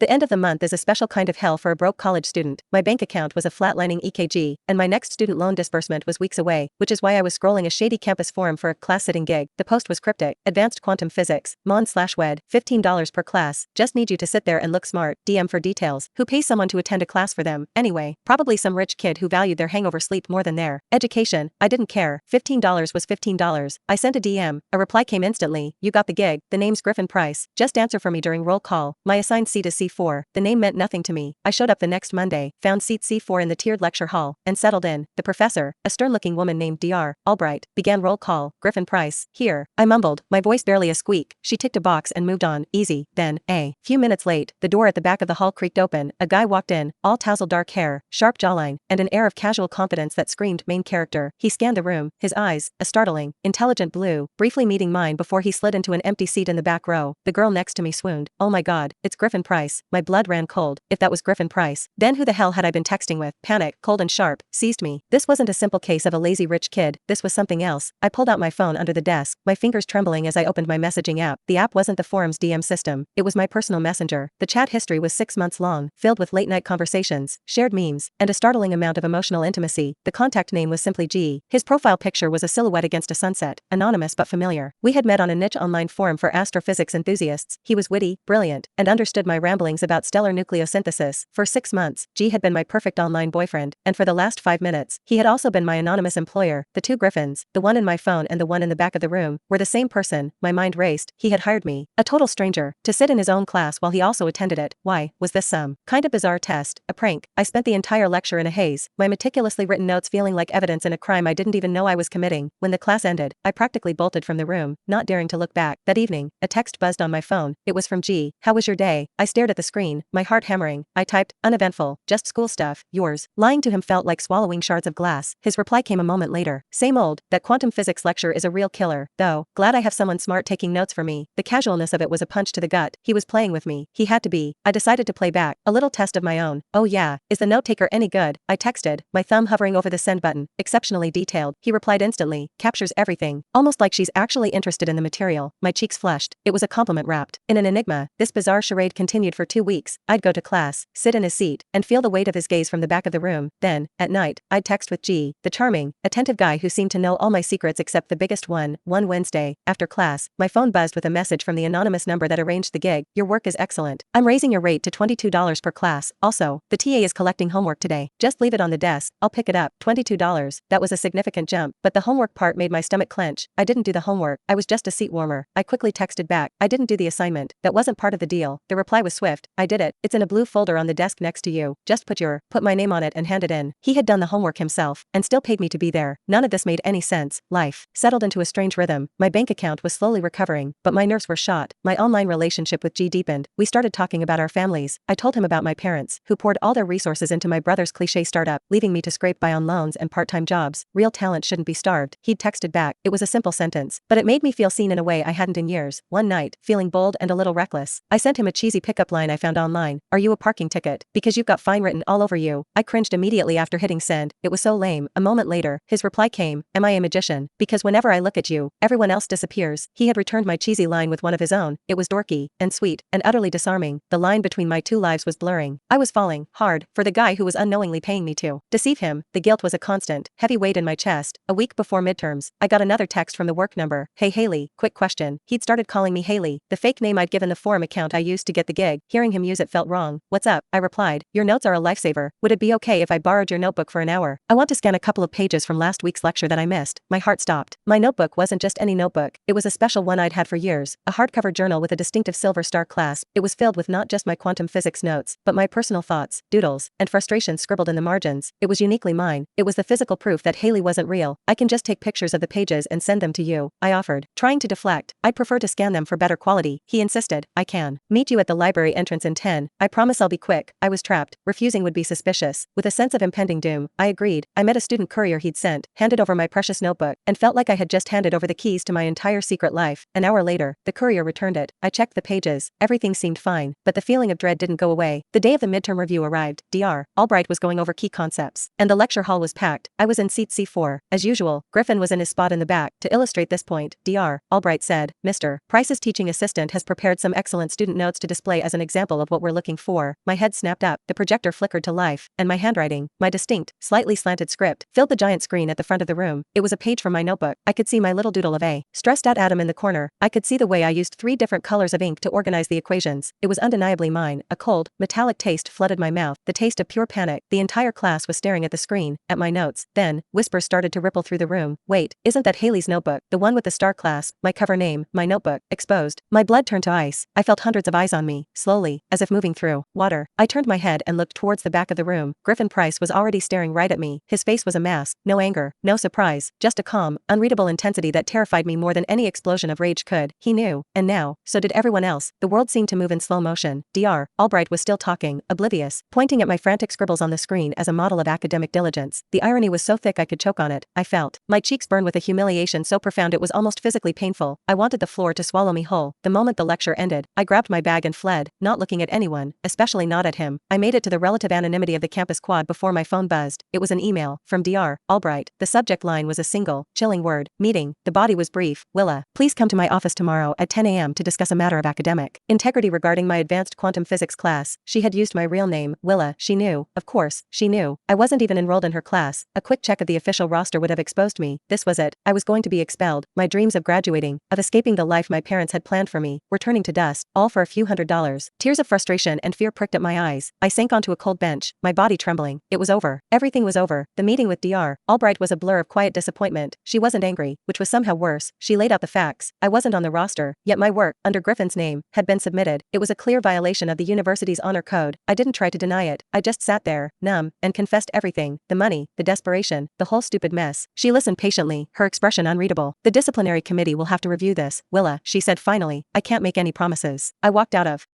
The end of the month is a special kind of hell for a broke college student. My bank account was a flatlining EKG, and my next student loan disbursement was weeks away, which is why I was scrolling a shady campus forum for a class-sitting gig. The post was cryptic. Advanced Quantum Physics, Mon/Wed, $15 per class, just need you to sit there and look smart, DM for details. Who pays someone to attend a class for them? Anyway, probably some rich kid who valued their hangover sleep more than their education. I didn't care. $15 was $15. I sent a DM, a reply came instantly. You got the gig, the name's Griffin Price, just answer for me during roll call. My assigned seat is C4. The name meant nothing to me. I showed up the next Monday, found seat C4 in the tiered lecture hall, and settled in. The professor, a stern-looking woman named Dr. Albright, began roll call. Griffin Price, here. I mumbled, my voice barely a squeak. She ticked a box and moved on. Easy, then, a few minutes late, the door at the back of the hall creaked open. A guy walked in, all tousled dark hair, sharp jawline, and an air of casual confidence that screamed main character. He scanned the room, his eyes, a startling, intelligent blue, briefly meeting mine before he slid into an empty seat in the back row. The girl next to me swooned. Oh my god, it's Griffin Price. My blood ran cold. If that was Griffin Price, then who the hell had I been texting with? Panic, cold and sharp, seized me. This wasn't a simple case of a lazy rich kid, this was something else. I pulled out my phone under the desk, my fingers trembling as I opened my messaging app. The app wasn't the forum's DM system, it was my personal messenger. The chat history was 6 months long, filled with late-night conversations, shared memes, and a startling amount of emotional intimacy. The contact name was simply G. His profile picture was a silhouette against a sunset, anonymous but familiar. We had met on a niche online forum for astrophysics enthusiasts. He was witty, brilliant, and understood my ramblings about stellar nucleosynthesis. For 6 months, G had been my perfect online boyfriend, and for the last 5 minutes, he had also been my anonymous employer. The two Griffins, the one in my phone and the one in the back of the room, were the same person. My mind raced. He had hired me, a total stranger, to sit in his own class while he also attended it. Why, was this some kind of bizarre test, a prank? I spent the entire lecture in a haze, my meticulously written notes feeling like evidence in a crime I didn't even know I was committing. When the class ended, I practically bolted from the room, not daring to look back. That evening, a text buzzed on my phone. It was from G. How was your day? I stared at the screen, my heart hammering. I typed, uneventful, just school stuff, yours. Lying to him felt like swallowing shards of glass. His reply came a moment later. Same old, that quantum physics lecture is a real killer, though. Glad I have someone smart taking notes for me. The casualness of it was a punch to the gut. He was playing with me. He had to be. I decided to play back, a little test of my own. Oh yeah, is the note taker any good? I texted, my thumb hovering over the send button. Exceptionally detailed. He replied instantly, captures everything. Almost like she's actually interested in the material. My cheeks flushed. It was a compliment wrapped in an enigma. This bizarre charade continued for 2 weeks. I'd go to class, sit in his seat, and feel the weight of his gaze from the back of the room. Then, at night, I'd text with G, the charming, attentive guy who seemed to know all my secrets except the biggest one. One Wednesday, after class, my phone buzzed with a message from the anonymous number that arranged the gig. Your work is excellent. I'm raising your rate to $22 per class. Also, the TA is collecting homework today. Just leave it on the desk, I'll pick it up. $22. That was a significant jump, but the homework part made my stomach clench. I didn't do the homework, I was just a seat warmer. I quickly texted back, I didn't do the assignment. That wasn't part of the deal. The reply was swift. I did it. It's in a blue folder on the desk next to you. Just put my name on it and hand it in. He had done the homework himself, and still paid me to be there. None of this made any sense. Life settled into a strange rhythm. My bank account was slowly recovering, but my nerves were shot. My online relationship with G deepened. We started talking about our families. I told him about my parents, who poured all their resources into my brother's cliche startup, leaving me to scrape by on loans and part-time jobs. Real talent shouldn't be starved. He'd texted back. It was a simple sentence, but it made me feel seen in a way I hadn't in years. One night, feeling bold and a little reckless, I sent him a cheesy pickup line I found online. Are you a parking ticket? Because you've got fine written all over you. I cringed immediately after hitting send. It was so lame. A moment later, his reply came. Am I a magician? Because whenever I look at you, everyone else disappears. He had returned my cheesy line with one of his own. It was dorky, and sweet, and utterly disarming. The line between my two lives was blurring. I was falling hard for the guy who was unknowingly paying me to deceive him. The guilt was a constant, heavy weight in my chest. A week before midterms, I got another text from the work number. Hey Haley, quick question. He'd started calling me Haley, the fake name I'd given the forum account I used to get the gig. Hearing him use it felt wrong. What's up? I replied. Your notes are a lifesaver. Would it be okay if I borrowed your notebook for an hour? I want to scan a couple of pages from last week's lecture that I missed. My heart stopped. My notebook wasn't just any notebook. It was a special one I'd had for years. A hardcover journal with a distinctive silver star clasp. It was filled with not just my quantum physics notes, but my personal thoughts, doodles, and frustrations scribbled in the margins. It was uniquely mine. It was the physical proof that Haley wasn't real. I can just take pictures of the pages and send them to you, I offered, trying to deflect. I'd prefer to scan them for better quality. He insisted. I can meet you at the library entrance in 10. I promise I'll be quick. I was trapped. Refusing would be suspicious. With a sense of impending doom, I agreed. I met a student courier he'd sent, handed over my precious notebook, and felt like I had just handed over the keys to my entire secret life. An hour later, the courier returned it. I checked the pages. Everything seemed fine, but the feeling of dread didn't go away. The day of the midterm review arrived. Dr. Albright was going over key concepts, and the lecture hall was packed. I was in seat C4. As usual, Griffin was in his spot in the back. To illustrate this point, Dr. Albright said, Mr. Price's teaching assistant has prepared some excellent student notes to display as an example of what we're looking for. My head snapped up, the projector flickered to life, and my handwriting, my distinct, slightly slanted script, filled the giant screen at the front of the room. It was a page from my notebook. I could see my little doodle of a stressed out atom in the corner. I could see the way I used 3 different colors of ink to organize the equations. It was undeniably mine. A cold, metallic taste flooded my mouth, the taste of pure panic. The entire class was staring at the screen, at my notes. Then, whispers started to ripple through the room. Wait, isn't that Haley's notebook? The one with the star class, my cover name, my notebook, exposed. My blood turned to ice. I felt hundreds of eyes on me, slowly, as if moving through water. I turned my head and looked towards the back of the room. Griffin Price was already staring right at me. His face was a mask, no anger, no surprise, just a calm, unreadable intensity that terrified me more than any explosion of rage could. He knew, and now, so did everyone else. The world seemed to move in slow motion. Dr. Albright was still talking, oblivious, pointing at my frantic scribbles on the screen as a model of academic diligence. The irony was so thick I could choke on it. I felt my cheeks burn with a humiliation so profound it was almost physically painful. I wanted the floor to swallow me whole. The moment the lecture ended, I grabbed my bag and fled, not looking at anyone, especially not at him. I made it to the relative anonymity of the campus quad before my phone buzzed. It was an email from Dr. Albright. The subject line was a single, chilling word: meeting. The body was brief: Willa, please come to my office tomorrow at 10 a.m. to discuss a matter of academic integrity regarding my advanced quantum physics class. She had used my real name, Willa. She knew, of course, she knew. I wasn't even enrolled in her class. A quick check of the official roster would have exposed me. This was it. I was going to be expelled. My dreams of graduating, of escaping the life my parents had planned for me, were turning to dust, all for a few $100s. Tears of frustration and fear pricked at my eyes. I sank onto a cold bench, my body trembling. It was over. Everything was over. The meeting with Dr. Albright was a blur of quiet disappointment. She wasn't angry, which was somehow worse. She laid out the facts. I wasn't on the roster, yet my work, under Griffin's name, had been submitted. It was a clear violation of the university's honor code. I didn't try to deny it. I just sat there, numb, and confessed everything: the money, the desperation, the whole stupid mess. She listened patiently, her expression unreadable. The disciplinary committee will have to review this, Willa, she said finally. I can't make any promises. I walked out of